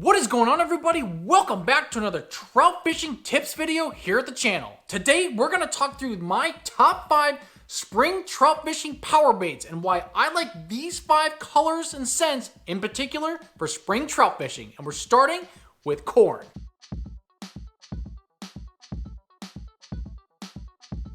What is going on, everybody? Welcome back to another trout fishing tips video here at the channel. Today we're going to talk through my top 5 spring trout fishing power baits and why I like these 5 colors and scents in particular for spring trout fishing. And we're starting with corn.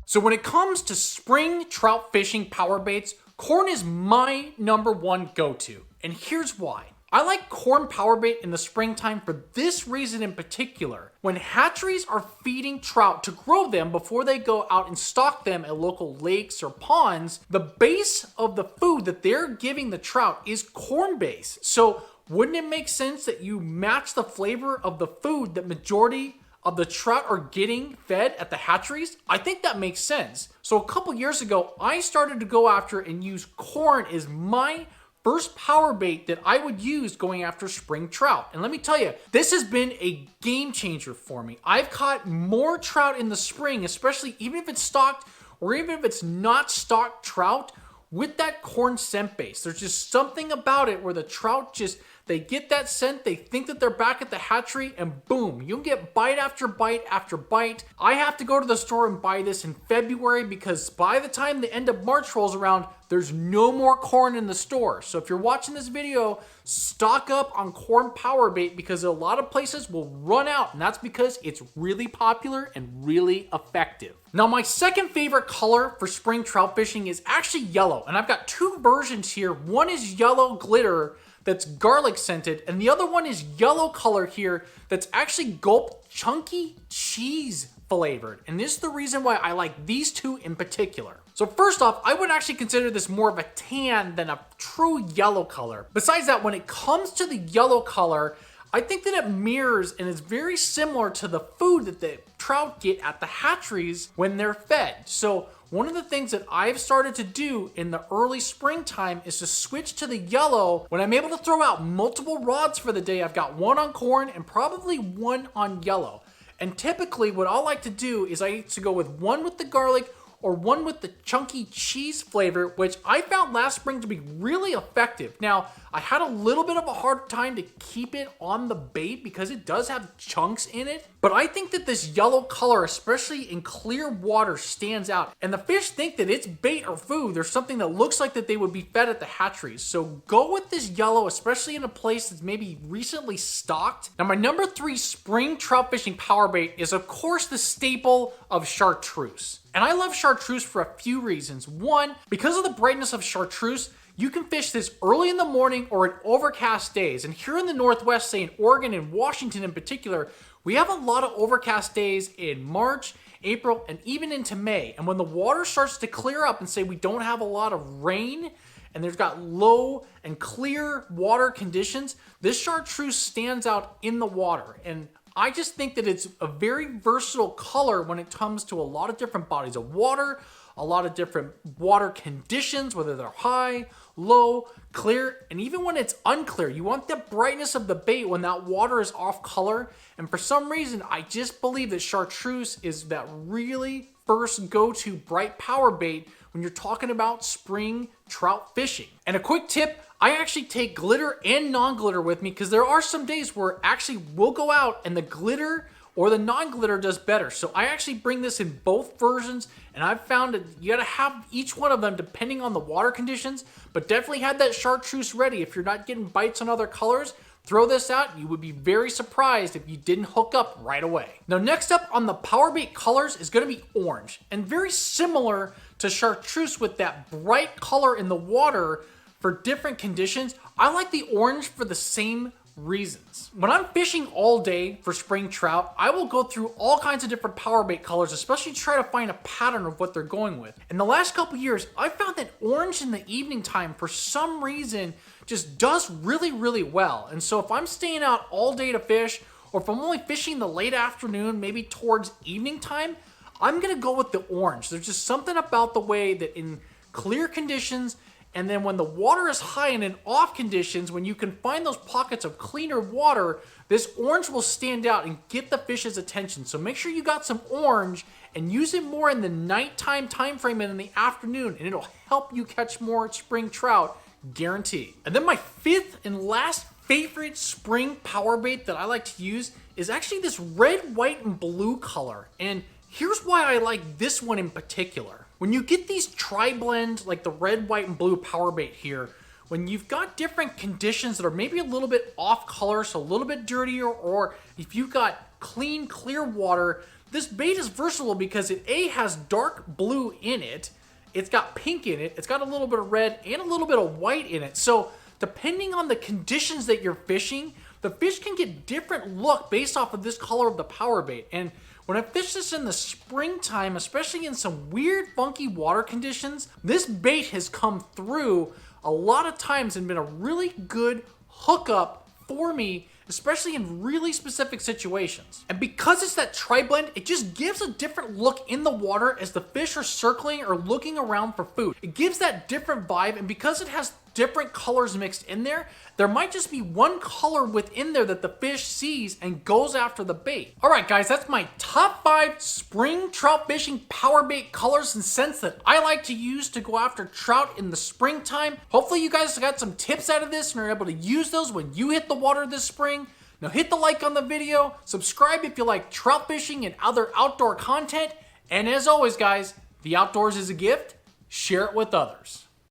So when it comes to spring trout fishing power baits, corn is my #1 go-to, and here's why. I like corn power bait in the springtime for this reason in particular. When hatcheries are feeding trout to grow them before they go out and stock them at local lakes or ponds, the base of the food that they're giving the trout is corn base. So wouldn't it make sense that you match the flavor of the food that majority of the trout are getting fed at the hatcheries? I think that makes sense. So a couple years ago, I started to go after and use corn as my first power bait that I would use going after spring trout. And let me tell you, this has been a game changer for me. I've caught more trout in the spring, especially even if it's stocked or even if it's not stocked trout, with that corn scent base. There's just something about it where the trout just, they get that scent, they think that they're back at the hatchery, and boom, you'll get bite after bite after bite. I have to go to the store and buy this in February because by the time the end of March rolls around, there's no more corn in the store. So if you're watching this video, stock up on corn power bait because a lot of places will run out, and that's because it's really popular and really effective. Now, my second favorite color for spring trout fishing is actually yellow, and I've got 2 versions here. One is yellow glitter that's garlic scented, and the other one is yellow color here that's actually gulp chunky cheese flavored. And this is the reason why I like these 2 in particular. So first off, I would actually consider this more of a tan than a true yellow color. Besides that, when it comes to the yellow color, I think that it mirrors and is very similar to the food that the trout get at the hatcheries when they're fed. So one of the things that I've started to do in the early springtime is to switch to the yellow. When I'm able to throw out multiple rods for the day, I've got 1 on corn and probably 1 on yellow. And typically what I like to do is I like to go with 1 with the garlic or 1 with the chunky cheese flavor, which I found last spring to be really effective. Now, I had a little bit of a hard time to keep it on the bait because it does have chunks in it, but I think that this yellow color, especially in clear water, stands out. And the fish think that it's bait or food. There's something that looks like that they would be fed at the hatcheries. So go with this yellow, especially in a place that's maybe recently stocked. Now, my #3 spring trout fishing power bait is, of course, the staple of Chartreuse. And I love Chartreuse for a few reasons. 1, because of the brightness of Chartreuse, you can fish this early in the morning or in overcast days. And here in the Northwest, say in Oregon and Washington in particular, we have a lot of overcast days in March, April, and even into May. And when the water starts to clear up and say we don't have a lot of rain and there's got low and clear water conditions, this Chartreuse stands out in the water. And I just think that it's a very versatile color when it comes to a lot of different bodies of water, a lot of different water conditions, whether they're high, low, clear, and even when it's unclear. You want the brightness of the bait when that water is off color. And for some reason, I just believe that Chartreuse is that really first go-to bright power bait when you're talking about spring trout fishing. And a quick tip, I actually take glitter and non-glitter with me because there are some days where actually we'll go out and the glitter or the non-glitter does better. So I actually bring this in both versions, and I've found that you gotta have each one of them depending on the water conditions, but definitely have that Chartreuse ready. If you're not getting bites on other colors, throw this out. You would be very surprised if you didn't hook up right away. Now, next up on the power bait colors is gonna be orange, and very similar to Chartreuse with that bright color in the water for different conditions. I like the orange for the same reasons. When I'm fishing all day for spring trout, I will go through all kinds of different power bait colors, especially try to find a pattern of what they're going with. In the last couple years, I found that orange in the evening time for some reason just does really, really well. And so if I'm staying out all day to fish, or if I'm only fishing the late afternoon, maybe towards evening time, I'm gonna go with the orange. There's just something about the way that in clear conditions, and then when the water is high and in off conditions, when you can find those pockets of cleaner water, this orange will stand out and get the fish's attention. So make sure you got some orange and use it more in the nighttime time frame and in the afternoon, and it'll help you catch more spring trout, guaranteed. And then my 5th and last favorite spring power bait that I like to use is actually this red, white, and blue color. And here's why I like this one in particular. When you get these tri-blend, like the red, white, and blue power bait here, when you've got different conditions that are maybe a little bit off color, so a little bit dirtier, or if you've got clean, clear water, this bait is versatile because it A, has dark blue in it, it's got pink in it, it's got a little bit of red and a little bit of white in it. So depending on the conditions that you're fishing, the fish can get different look based off of this color of the power bait. And when I fish this in the springtime, especially in some weird, funky water conditions, this bait has come through a lot of times and been a really good hookup for me, especially in really specific situations. And because it's that tri-blend, it just gives a different look in the water as the fish are circling or looking around for food. It gives that different vibe, and because it has different colors mixed in there, there might just be one color within there that the fish sees and goes after the bait. All right, guys, that's my top 5 spring trout fishing power bait colors and scents that I like to use to go after trout in the springtime. Hopefully you guys got some tips out of this and are able to use those when you hit the water this spring. Now hit the like on the video, subscribe if you like trout fishing and other outdoor content, and as always, guys, the outdoors is a gift, share it with others.